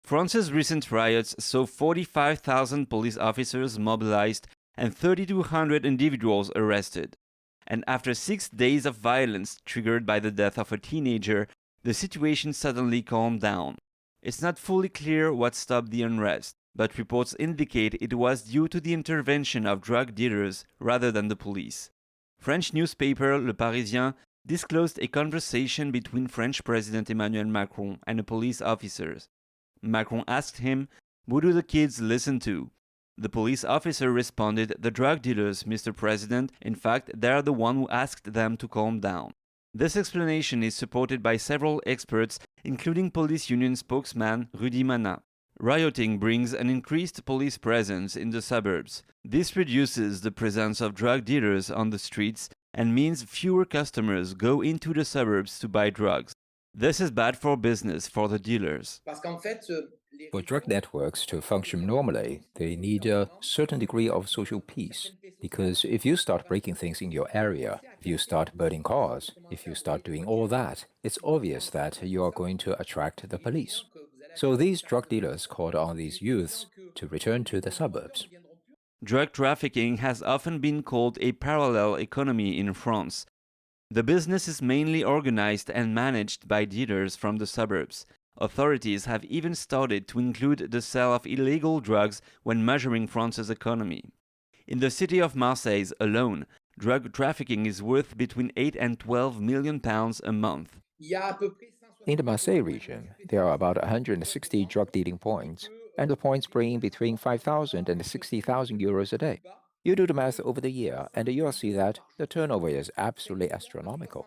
France's recent riots saw 45,000 police officers mobilized and 3,200 individuals arrested. And after 6 days of violence triggered by the death of a teenager, the situation suddenly calmed down. It's not fully clear what stopped the unrest, but reports indicate it was due to the intervention of drug dealers rather than the police. French newspaper Le Parisien disclosed a conversation between French President Emmanuel Macron and a police officer. Macron asked him, "Who do the kids listen to?" The police officer responded, "The drug dealers, Mr. President. In fact, they're the one who asked them to calm down." This explanation is supported by several experts, including police union spokesman Rudy Mana. Rioting brings an increased police presence in the suburbs. This reduces the presence of drug dealers on the streets and means fewer customers go into the suburbs to buy drugs. This is bad for business for the dealers. For drug networks to function normally, they need a certain degree of social peace. Because if you start breaking things in your area, if you start burning cars, if you start doing all that, it's obvious that you are going to attract the police. So these drug dealers called on these youths to return to the suburbs. Drug trafficking has often been called a parallel economy in France. The business is mainly organized and managed by dealers from the suburbs. Authorities have even started to include the sale of illegal drugs when measuring France's economy. In the city of Marseille alone, drug trafficking is worth between 8 and 12 million pounds a month. In the Marseille region, there are about 160 drug dealing points, and the points bring in between 5,000 and 60,000 euros a day. You do the math over the year, and you'll see that the turnover is absolutely astronomical.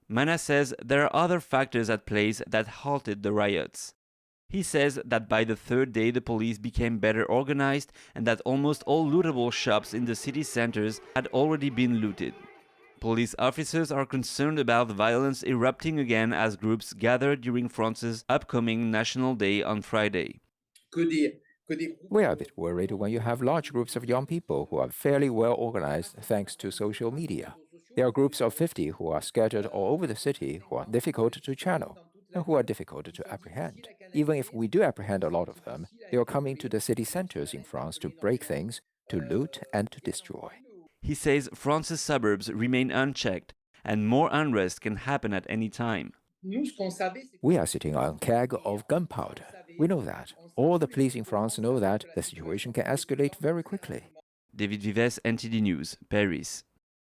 Mana says there are other factors at play that halted the riots. He says that by the third day the police became better organized and that almost all lootable shops in the city centers had already been looted. Police officers are concerned about violence erupting again as groups gather during France's upcoming National Day on Friday. We are a bit worried when you have large groups of young people who are fairly well organized thanks to social media. There are groups of 50 who are scattered all over the city who are difficult to channel and who are difficult to apprehend. Even if we do apprehend a lot of them, they are coming to the city centers in France to break things, to loot and to destroy. He says France's suburbs remain unchecked and more unrest can happen at any time. We are sitting on a keg of gunpowder. We know that. All the police in France know that the situation can escalate very quickly. David Vives, NTD News, Paris.